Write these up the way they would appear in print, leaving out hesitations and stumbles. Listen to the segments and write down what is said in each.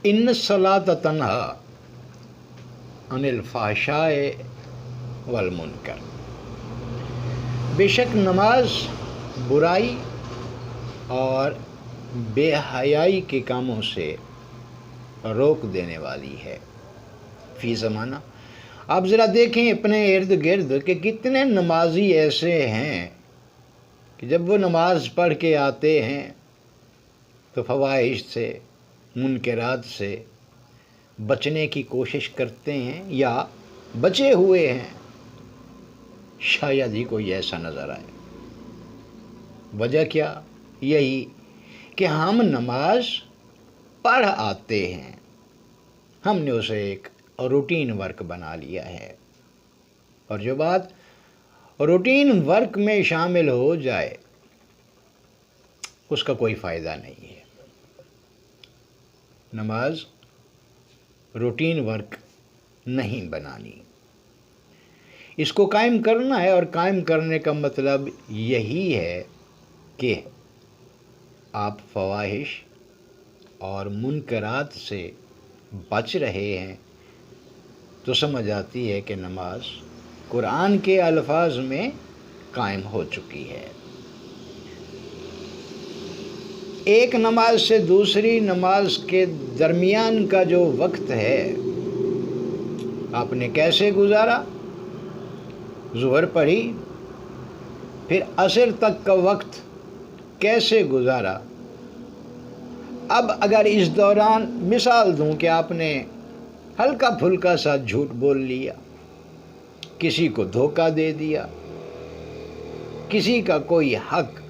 ان الصلاۃ تنہا عن الفحشاء والمنکر، بے شک نماز برائی اور بے حیائی کے کاموں سے روک دینے والی ہے۔ فی زمانہ، آپ ذرا دیکھیں اپنے ارد گرد کہ کتنے نمازی ایسے ہیں کہ جب وہ نماز پڑھ کے آتے ہیں تو فواحش سے، منکرات سے بچنے کی کوشش کرتے ہیں یا بچے ہوئے ہیں۔ شاید ہی کوئی ایسا نظر آئے۔ وجہ کیا؟ یہی کہ ہم نماز پڑھ آتے ہیں، ہم نے اسے ایک روٹین ورک بنا لیا ہے، اور جو بات روٹین ورک میں شامل ہو جائے اس کا کوئی فائدہ نہیں ہے۔ نماز روٹین ورک نہیں بنانی، اس کو قائم کرنا ہے، اور قائم کرنے کا مطلب یہی ہے کہ آپ فواحش اور منکرات سے بچ رہے ہیں، تو سمجھ آتی ہے کہ نماز قرآن کے الفاظ میں قائم ہو چکی ہے۔ ایک نماز سے دوسری نماز کے درمیان کا جو وقت ہے، آپ نے کیسے گزارا؟ ظہر پڑھی، پھر عصر تک کا وقت کیسے گزارا؟ اب اگر اس دوران مثال دوں کہ آپ نے ہلکا پھلکا سا جھوٹ بول لیا، کسی کو دھوکہ دے دیا، کسی کا کوئی حق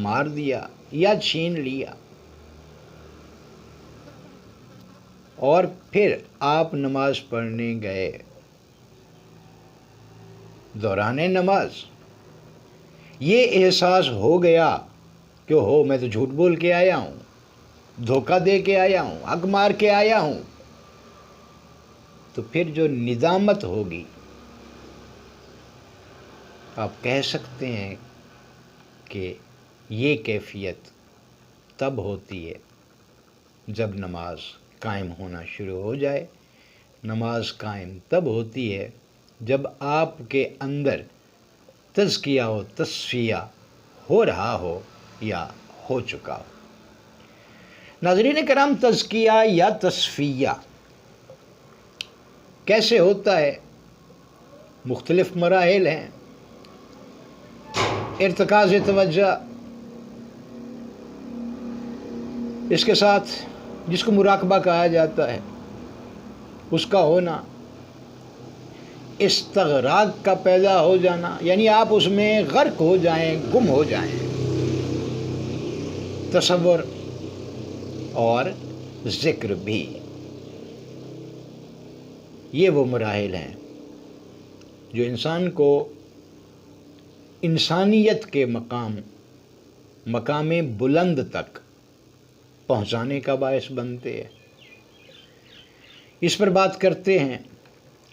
مار دیا یا چھین لیا، اور پھر آپ نماز پڑھنے گئے، دوران نماز یہ احساس ہو گیا کہ میں تو جھوٹ بول کے آیا ہوں، دھوکہ دے کے آیا ہوں، حق مار کے آیا ہوں، تو پھر جو ندامت ہوگی، آپ کہہ سکتے ہیں کہ یہ کیفیت تب ہوتی ہے جب نماز قائم ہونا شروع ہو جائے۔ نماز قائم تب ہوتی ہے جب آپ کے اندر تزکیہ و تصفیہ ہو رہا ہو یا ہو چکا ہو۔ ناظرین کرام، تزکیہ یا تصفیہ کیسے ہوتا ہے؟ مختلف مراحل ہیں۔ ارتکاز توجہ، اس کے ساتھ جس کو مراقبہ کہا جاتا ہے اس کا ہونا، استغراق کا پیدا ہو جانا، یعنی آپ اس میں غرق ہو جائیں، گم ہو جائیں، تصور اور ذکر بھی، یہ وہ مراحل ہیں جو انسان کو انسانیت کے مقام بلند تک پہنچانے کا باعث بنتے ہیں۔ اس پر بات کرتے ہیں،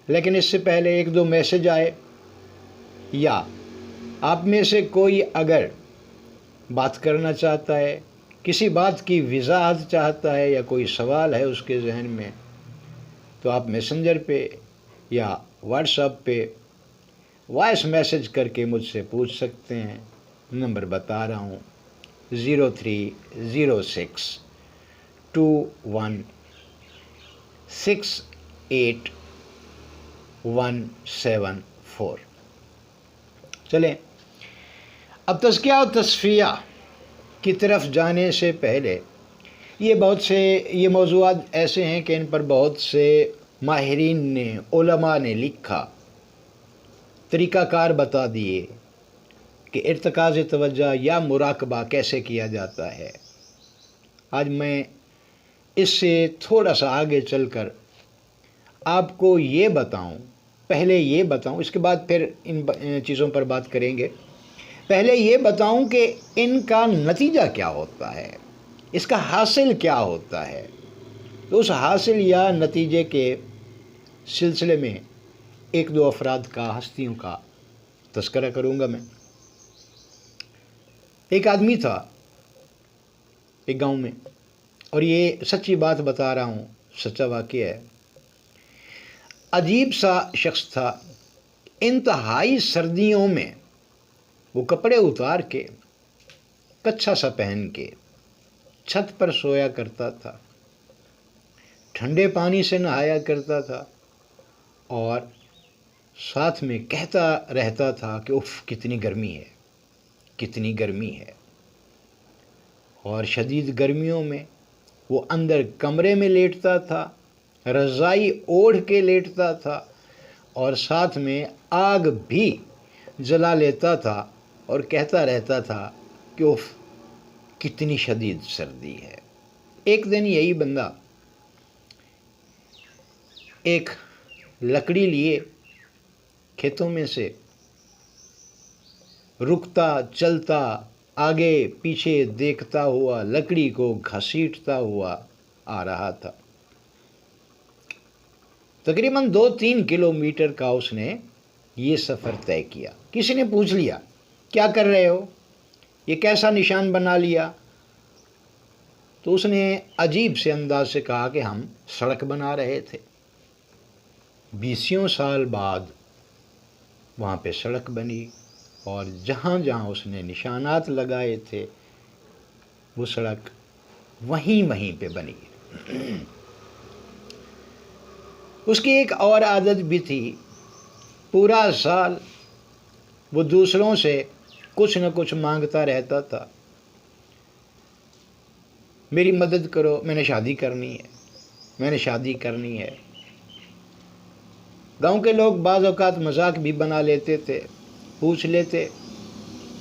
لیکن اس سے پہلے ایک دو میسج آئے، یا آپ میں سے کوئی اگر بات کرنا چاہتا ہے، کسی بات کی وضاحت چاہتا ہے، یا کوئی سوال ہے اس کے ذہن میں، تو آپ میسنجر پہ یا واٹس ایپ پہ وائس میسج کر کے مجھ سے پوچھ سکتے ہیں۔ نمبر بتا رہا ہوں، 030621687174۔ چلیں، اب تزکیہ و تصفیہ کی طرف جانے سے پہلے یہ موضوعات ایسے ہیں کہ ان پر بہت سے ماہرین نے، علماء نے لکھا، طریقہ کار بتا دیے کہ ارتکاز توجہ یا مراقبہ کیسے کیا جاتا ہے۔ آج میں اس سے تھوڑا سا آگے چل کر آپ کو یہ بتاؤں، پہلے یہ بتاؤں، اس کے بعد پھر ان چیزوں پر بات کریں گے۔ پہلے یہ بتاؤں کہ ان کا نتیجہ کیا ہوتا ہے، اس کا حاصل کیا ہوتا ہے، تو اس حاصل یا نتیجے کے سلسلے میں ایک دو افراد کا، ہستیوں کا تذکرہ کروں گا میں۔ ایک آدمی تھا ایک گاؤں میں، اور یہ سچی بات بتا رہا ہوں، سچا واقعہ ہے۔ عجیب سا شخص تھا، انتہائی سردیوں میں وہ کپڑے اتار کے کچھا سا پہن کے چھت پر سویا کرتا تھا، ٹھنڈے پانی سے نہایا کرتا تھا، اور ساتھ میں کہتا رہتا تھا کہ اف کتنی گرمی ہے، کتنی گرمی ہے۔ اور شدید گرمیوں میں وہ اندر کمرے میں لیٹتا تھا، رضائی اوڑھ کے لیٹتا تھا، اور ساتھ میں آگ بھی جلا لیتا تھا اور کہتا رہتا تھا کہ اف کتنی شدید سردی ہے۔ ایک دن یہی بندہ ایک لکڑی لیے کھیتوں میں سے رکتا چلتا آگے پیچھے دیکھتا ہوا لکڑی کو گھسیٹتا ہوا آ رہا تھا۔ تقریباً 2-3 کلومیٹر کا اس نے یہ سفر طے کیا۔ کسی نے پوچھ لیا کیا کر رہے ہو، یہ کیسا نشان بنا لیا؟ تو اس نے عجیب سے انداز سے کہا کہ ہم سڑک بنا رہے تھے۔ 20 سال بعد وہاں پہ سڑک بنی، اور جہاں جہاں اس نے نشانات لگائے تھے وہ سڑک وہیں پہ بنی۔ اس کی ایک اور عادت بھی تھی، پورا سال وہ دوسروں سے کچھ نہ کچھ مانگتا رہتا تھا، میری مدد کرو، میں نے شادی کرنی ہے، میں نے شادی کرنی ہے۔ گاؤں کے لوگ بعض اوقات مذاق بھی بنا لیتے تھے، پوچھ لیتے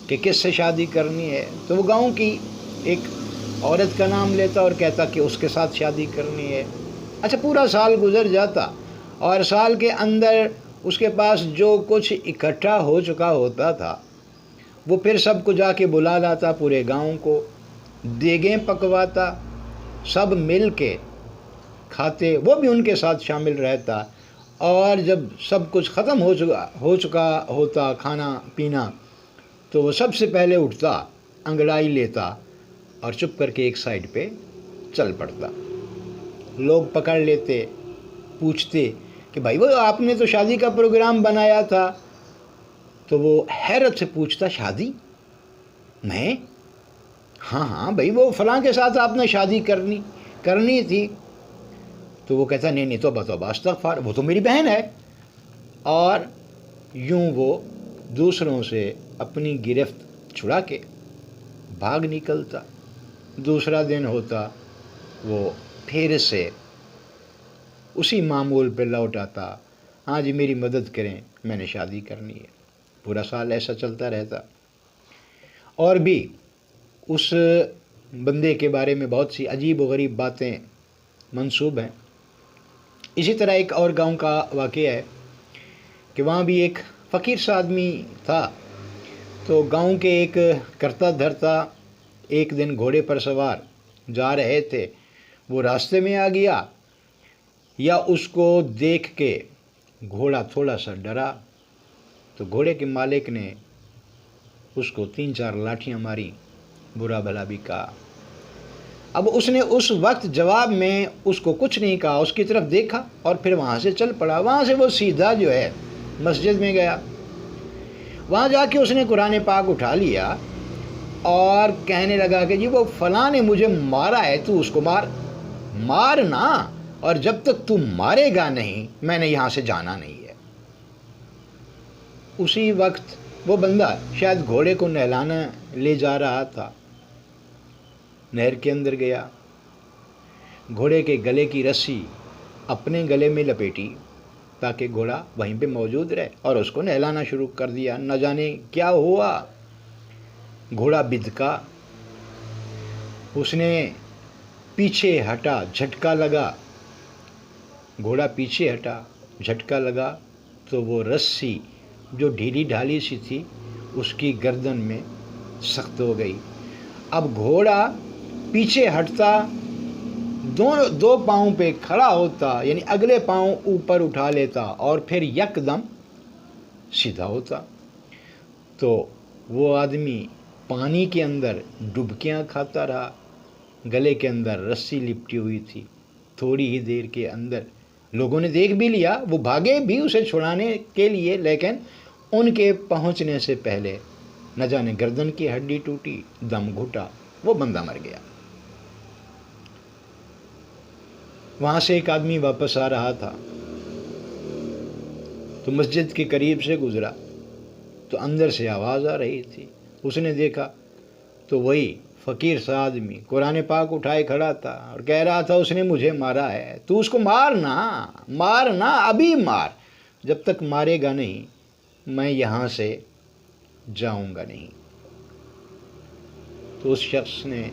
کہ کس سے شادی کرنی ہے، تو وہ گاؤں کی ایک عورت کا نام لیتا اور کہتا کہ اس کے ساتھ شادی کرنی ہے۔ اچھا، پورا سال گزر جاتا اور سال کے اندر اس کے پاس جو کچھ اکٹھا ہو چکا ہوتا تھا وہ پھر سب کو جا کے بلا لاتا، پورے گاؤں کو دیگیں پکواتا، سب مل کے کھاتے، وہ بھی ان کے ساتھ شامل رہتا، اور جب سب کچھ ختم ہو چکا ہوتا کھانا پینا تو وہ سب سے پہلے اٹھتا، انگڑائی لیتا اور چپ کر کے ایک سائڈ پہ چل پڑتا۔ لوگ پکڑ لیتے، پوچھتے کہ بھائی وہ آپ نے تو شادی کا پروگرام بنایا تھا، تو وہ حیرت سے پوچھتا شادی؟ میں؟ ہاں بھائی، وہ فلاں کے ساتھ آپ نے شادی کرنی تھی۔ تو وہ کہتا نہیں توبہ توبہ استغفار، وہ تو میری بہن ہے۔ اور یوں وہ دوسروں سے اپنی گرفت چھڑا کے بھاگ نکلتا۔ دوسرا دن ہوتا وہ پھر سے اسی معمول پہ لوٹ آتا، ہاں جی میری مدد کریں، میں نے شادی کرنی ہے۔ پورا سال ایسا چلتا رہتا۔ اور بھی اس بندے کے بارے میں بہت سی عجیب و غریب باتیں منسوب ہیں۔ اسی طرح ایک اور گاؤں کا واقعہ ہے کہ وہاں بھی ایک فقیر سا آدمی تھا۔ تو گاؤں کے ایک کرتا دھرتا ایک دن گھوڑے پر سوار جا رہے تھے، وہ راستے میں آ گیا، یا اس کو دیکھ کے گھوڑا تھوڑا سا ڈرا، تو گھوڑے کے مالک نے اس کو 3-4 لاٹھیاں ماری، برا بھلا بھی کہا۔ اب اس نے اس وقت جواب میں اس کو کچھ نہیں کہا، اس کی طرف دیکھا اور پھر وہاں سے چل پڑا۔ وہاں سے وہ سیدھا جو ہے مسجد میں گیا، وہاں جا کے اس نے قرآن پاک اٹھا لیا اور کہنے لگا کہ جی وہ فلاں نے مجھے مارا ہے، تو اس کو مارنا، اور جب تک تو مارے گا نہیں میں نے یہاں سے جانا نہیں ہے۔ اسی وقت وہ بندہ شاید گھوڑے کو نہلانا لے جا رہا تھا، نہر کے اندر گیا، گھوڑے کے گلے کی رسی اپنے گلے میں لپیٹی تاکہ گھوڑا وہیں پہ موجود رہے، اور اس کو نہلانا شروع کر دیا۔ نہ جانے کیا ہوا، گھوڑا بدکا، اس نے پیچھے ہٹا، جھٹکا لگا، گھوڑا پیچھے ہٹا، جھٹکا لگا تو وہ رسی جو ڈھیلی ڈھالی سی تھی اس کی گردن میں سخت ہو گئی۔ اب گھوڑا پیچھے ہٹتا، دو پاؤں پہ کھڑا ہوتا، یعنی اگلے پاؤں اوپر اٹھا لیتا اور پھر یکدم سیدھا ہوتا، تو وہ آدمی پانی کے اندر ڈبکیاں کھاتا رہا، گلے کے اندر رسی لپٹی ہوئی تھی۔ تھوڑی ہی دیر کے اندر لوگوں نے دیکھ بھی لیا، وہ بھاگے بھی اسے چھڑانے کے لیے، لیکن ان کے پہنچنے سے پہلے نہ جانے گردن کی ہڈی ٹوٹی، دم گھٹا، وہ بندہ مر گیا۔ وہاں سے ایک آدمی واپس آ رہا تھا تو مسجد کے قریب سے گزرا تو اندر سے آواز آ رہی تھی۔ اس نے دیکھا تو وہی فقیر سا آدمی قرآن پاک اٹھائے کھڑا تھا اور کہہ رہا تھا اس نے مجھے مارا ہے، تو اس کو مارنا ابھی مار، جب تک مارے گا نہیں میں یہاں سے جاؤں گا نہیں۔ تو اس شخص نے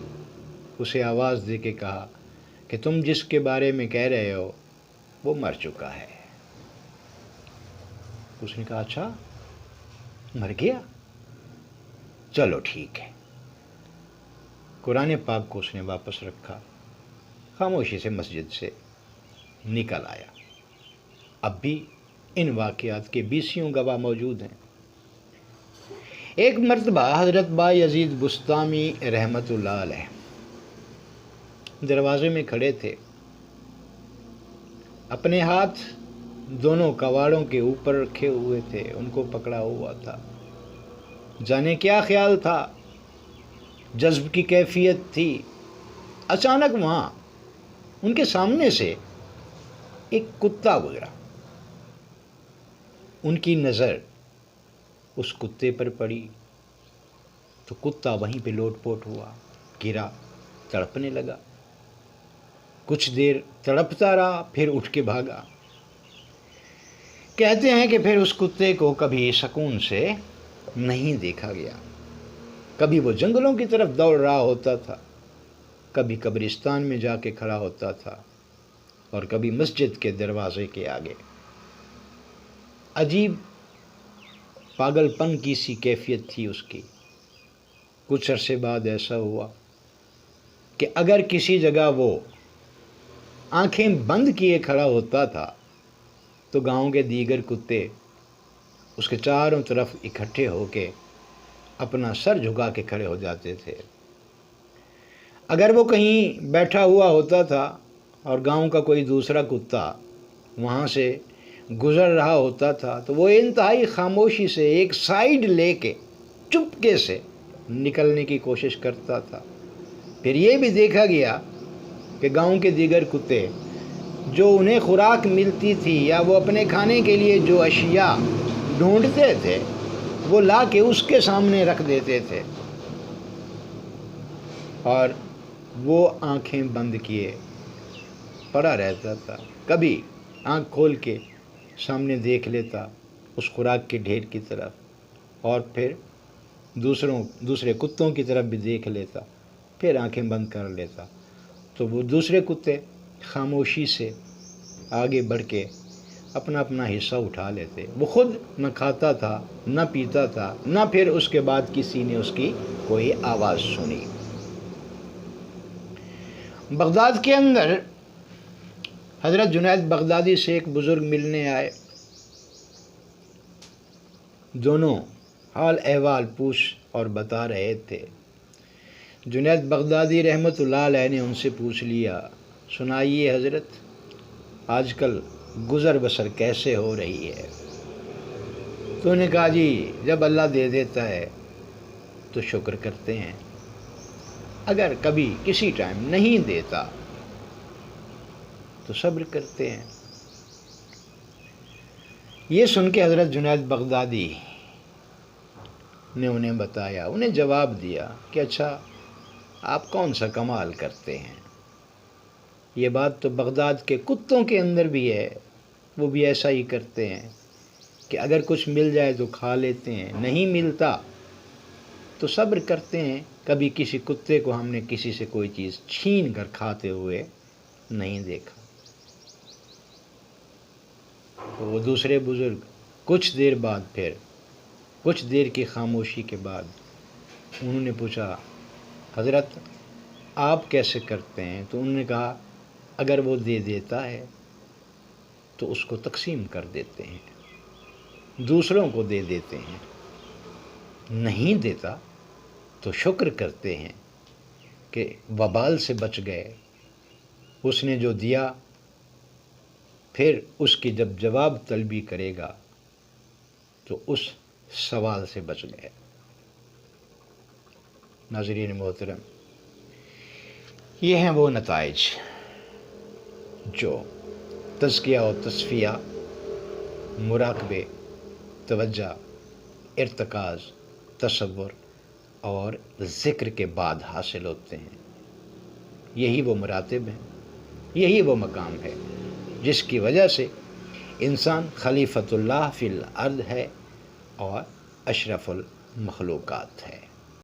اسے آواز دے کے کہا کہ تم جس کے بارے میں کہہ رہے ہو وہ مر چکا ہے۔ اس نے کہا اچھا مر گیا، چلو ٹھیک ہے۔ قرآن پاک کو اس نے واپس رکھا، خاموشی سے مسجد سے نکل آیا۔ اب بھی ان واقعات کے بیسیوں گواہ موجود ہیں۔ ایک مرتبہ حضرت با یزید بسطامی رحمۃ اللہ علیہ دروازے میں کھڑے تھے، اپنے ہاتھ دونوں کواڑوں کے اوپر رکھے ہوئے تھے، ان کو پکڑا ہوا تھا۔ جانے کیا خیال تھا، جذب کی کیفیت تھی، اچانک وہاں ان کے سامنے سے ایک کتا گزرا۔ ان کی نظر اس کتے پر پڑی تو کتا وہیں پہ لوٹ پوٹ ہوا، گرا، تڑپنے لگا۔ کچھ دیر تڑپتا رہا، پھر اٹھ کے بھاگا۔ کہتے ہیں کہ پھر اس کتے کو کبھی سکون سے نہیں دیکھا گیا۔ کبھی وہ جنگلوں کی طرف دوڑ رہا ہوتا تھا، کبھی قبرستان میں جا کے کھڑا ہوتا تھا، اور کبھی مسجد کے دروازے کے آگے۔ عجیب پاگل پن کی سی کیفیت تھی اس کی۔ کچھ عرصے بعد ایسا ہوا کہ اگر کسی جگہ وہ آنکھیں بند کیے کھڑا ہوتا تھا تو گاؤں کے دیگر کتے اس کے چاروں طرف اکٹھے ہو کے اپنا سر جھکا کے کھڑے ہو جاتے تھے۔ اگر وہ کہیں بیٹھا ہوا ہوتا تھا اور گاؤں کا کوئی دوسرا کتا وہاں سے گزر رہا ہوتا تھا تو وہ انتہائی خاموشی سے ایک سائیڈ لے کے چپکے سے نکلنے کی کوشش کرتا تھا۔ پھر یہ بھی دیکھا گیا کہ گاؤں کے دیگر کتے جو انہیں خوراک ملتی تھی یا وہ اپنے کھانے کے لیے جو اشیاء ڈھونڈتے تھے وہ لا کے اس کے سامنے رکھ دیتے تھے، اور وہ آنکھیں بند کیے پڑا رہتا تھا۔ کبھی آنکھ کھول کے سامنے دیکھ لیتا اس خوراک کے ڈھیر کی طرف، اور پھر دوسرے کتوں کی طرف بھی دیکھ لیتا، پھر آنکھیں بند کر لیتا تو وہ دوسرے کتے خاموشی سے آگے بڑھ کے اپنا اپنا حصہ اٹھا لیتے۔ وہ خود نہ کھاتا تھا نہ پیتا تھا، نہ پھر اس کے بعد کسی نے اس کی کوئی آواز سنی۔ بغداد کے اندر حضرت جنید بغدادی سے ایک بزرگ ملنے آئے۔ دونوں حال احوال پوچھ اور بتا رہے تھے۔ جنید بغدادی رحمۃ اللہ علیہ نے ان سے پوچھ لیا، سنائیے حضرت، آج کل گزر بسر کیسے ہو رہی ہے؟ تو انہوں نے کہا جی جب اللہ دے دیتا ہے تو شکر کرتے ہیں، اگر کبھی کسی ٹائم نہیں دیتا تو صبر کرتے ہیں۔ یہ سن کے حضرت جنید بغدادی نے انہیں بتایا، انہیں جواب دیا کہ اچھا آپ کون سا کمال کرتے ہیں؟ یہ بات تو بغداد کے کتوں کے اندر بھی ہے، وہ بھی ایسا ہی کرتے ہیں کہ اگر کچھ مل جائے تو کھا لیتے ہیں، نہیں ملتا تو صبر کرتے ہیں۔ کبھی کسی کتے کو ہم نے کسی سے کوئی چیز چھین کر کھاتے ہوئے نہیں دیکھا۔ تو وہ دوسرے بزرگ کچھ دیر بعد، پھر کچھ دیر کی خاموشی کے بعد انہوں نے پوچھا، حضرت آپ کیسے کرتے ہیں؟ تو انہوں نے کہا اگر وہ دے دیتا ہے تو اس کو تقسیم کر دیتے ہیں، دوسروں کو دے دیتے ہیں، نہیں دیتا تو شکر کرتے ہیں کے وبال سے بچ گئے، اس نے جو دیا پھر اس کی جب جواب طلبی کرے گا تو اس سوال سے بچ گئے۔ ناظرین محترم، یہ ہیں وہ نتائج جو تزکیہ و تصفیہ، مراقبے، توجہ، ارتکاز، تصور اور ذکر کے بعد حاصل ہوتے ہیں۔ یہی وہ مراتب ہیں، یہی وہ مقام ہے جس کی وجہ سے انسان خلیفۃ اللہ فی الارض ہے اور اشرف المخلوقات ہے۔